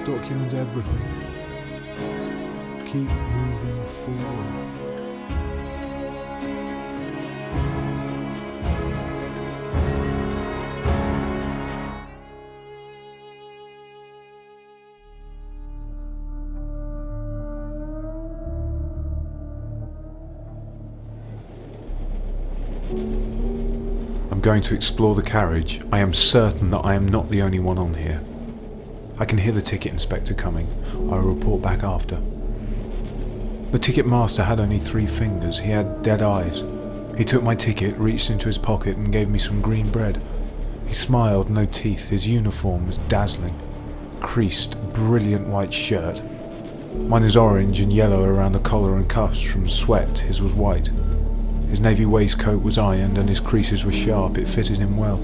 Document everything. Keep moving forward. I'm going to explore the carriage. I am certain that I am not the only one on here. I can hear the ticket inspector coming. I'll report back after. The ticket master had only 3 fingers. He had dead eyes. He took my ticket, reached into his pocket and gave me some green bread. He smiled, no teeth. His uniform was dazzling. Creased, brilliant white shirt. Mine is orange and yellow around the collar and cuffs from sweat. His was white. His navy waistcoat was ironed and his creases were sharp. It fitted him well.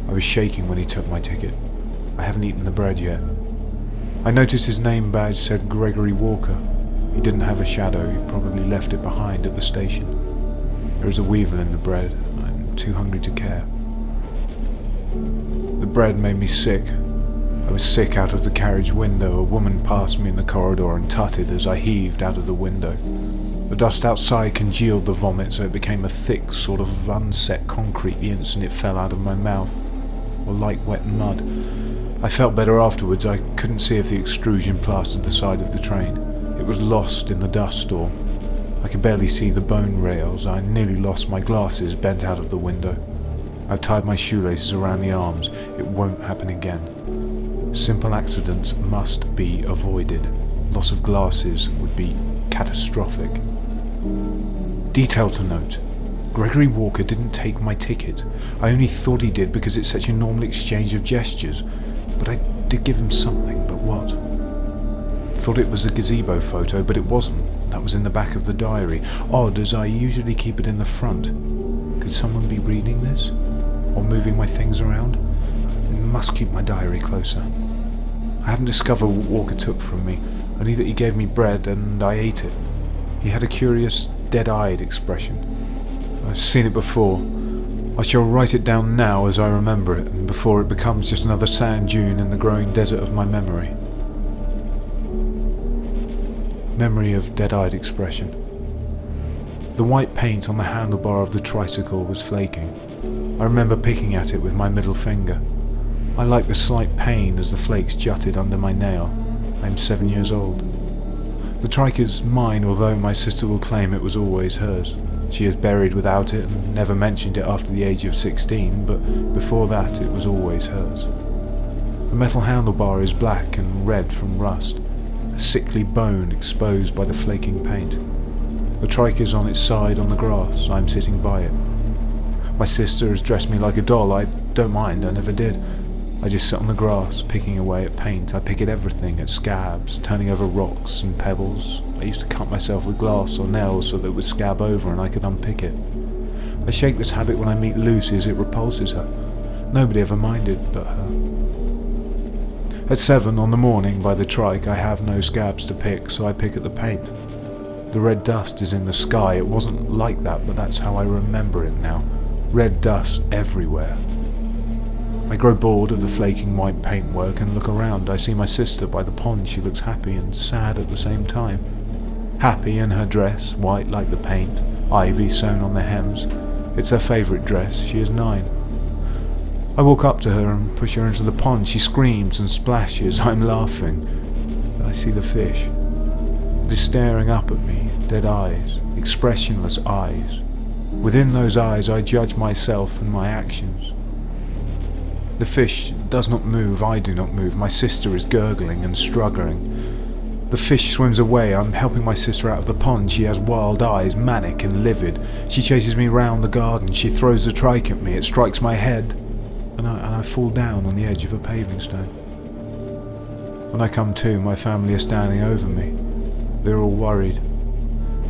I was shaking when he took my ticket. I haven't eaten the bread yet. I noticed his name badge said Gregory Walker. He didn't have a shadow. He probably left it behind at the station. There is a weevil in the bread. I'm too hungry to care. The bread made me sick. I was sick out of the carriage window. A woman passed me in the corridor and tutted as I heaved out of the window. The dust outside congealed the vomit so it became a thick sort of unset concrete the instant it fell out of my mouth, or like wet mud. I felt better afterwards. I couldn't see if the extrusion plastered the side of the train. It was lost in the dust storm. I could barely see the bone rails. I nearly lost my glasses, bent out of the window. I've tied my shoelaces around the arms. It won't happen again. Simple accidents must be avoided. Loss of glasses would be catastrophic. Detail to note. Gregory Walker didn't take my ticket. I only thought he did because it's such a normal exchange of gestures. But I did give him something, but what? Thought it was a gazebo photo, but it wasn't. That was in the back of the diary. Odd, as I usually keep it in the front. Could someone be reading this? Or moving my things around? I must keep my diary closer. I haven't discovered what Walker took from me, only that he gave me bread and I ate it. He had a curious, dead-eyed expression. I've seen it before. I shall write it down now as I remember it, and before it becomes just another sand dune in the growing desert of my memory. Memory of dead-eyed expression. The white paint on the handlebar of the tricycle was flaking. I remember picking at it with my middle finger. I liked the slight pain as the flakes jutted under my nail. I am 7 years old. The trike is mine, although my sister will claim it was always hers. She is buried without it and never mentioned it after the age of 16, but before that it was always hers. The metal handlebar is black and red from rust, a sickly bone exposed by the flaking paint. The trike is on its side on the grass. I am sitting by it. My sister has dressed me like a doll. I don't mind, I never did. I just sit on the grass, picking away at paint. I pick at everything, at scabs, turning over rocks and pebbles. I used to cut myself with glass or nails so that it would scab over and I could unpick it. I shake this habit when I meet Lucy as it repulses her. Nobody ever minded but her. At 7 on the morning by the trike, I have no scabs to pick, so I pick at the paint. The red dust is in the sky. It wasn't like that, but that's how I remember it now. Red dust everywhere. I grow bored of the flaking white paintwork and look around. I see my sister by the pond. She looks happy and sad at the same time. Happy in her dress, white like the paint, ivy sewn on the hems. It's her favourite dress. She is 9. I walk up to her and push her into the pond. She screams and splashes. I'm laughing. I see the fish. It is staring up at me, dead eyes, expressionless eyes. Within those eyes I judge myself and my actions. The fish does not move, I do not move. My sister is gurgling and struggling. The fish swims away. I'm helping my sister out of the pond. She has wild eyes, manic and livid. She chases me round the garden. She throws the trike at me. It strikes my head, and I fall down on the edge of a paving stone. When I come to, my family is standing over me. They're all worried.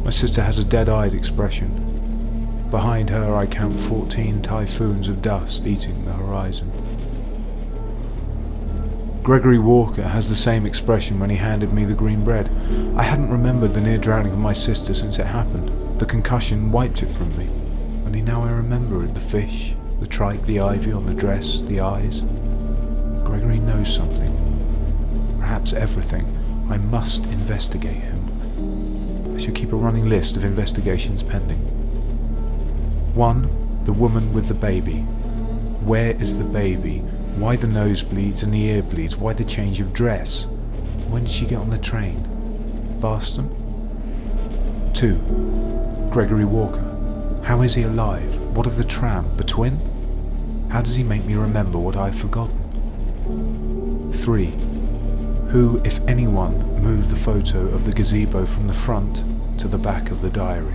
My sister has a dead-eyed expression. Behind her I count 14 typhoons of dust eating the horizon. Gregory Walker has the same expression when he handed me the green bread. I hadn't remembered the near drowning of my sister since it happened. The concussion wiped it from me. Only now I remember it. The fish, the trike, the ivy on the dress, the eyes. Gregory knows something. perhaps everything. I must investigate him. I should keep a running list of investigations pending. 1. The woman with the baby. Where is the baby? Why the nosebleeds and the ear bleeds? Why the change of dress? When did she get on the train? Boston? 2. Gregory Walker. How is he alive? What of the tramp, the twin? How does he make me remember what I have forgotten? 3. Who, if anyone, moved the photo of the gazebo from the front to the back of the diary?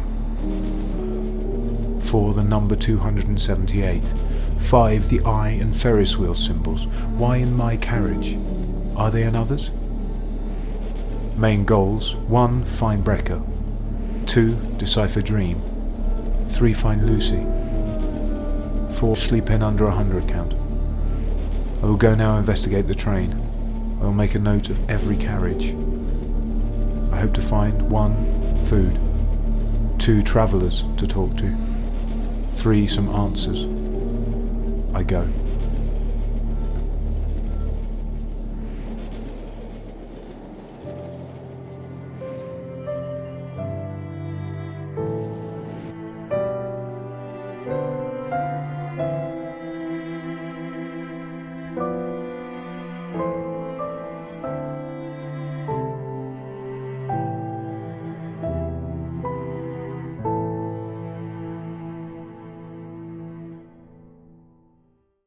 4. The number 278. 5. The eye and Ferris wheel symbols. Why in my carriage? Are they in others? Main goals. 1. Find Brecker. 2. Decipher Dream. 3. Find Lucy. 4. Sleep in under 100 count. I will go now investigate the train. I will make a note of every carriage. I hope to find 1. Food. 2. Travellers to talk to. 3. Some answers. I go.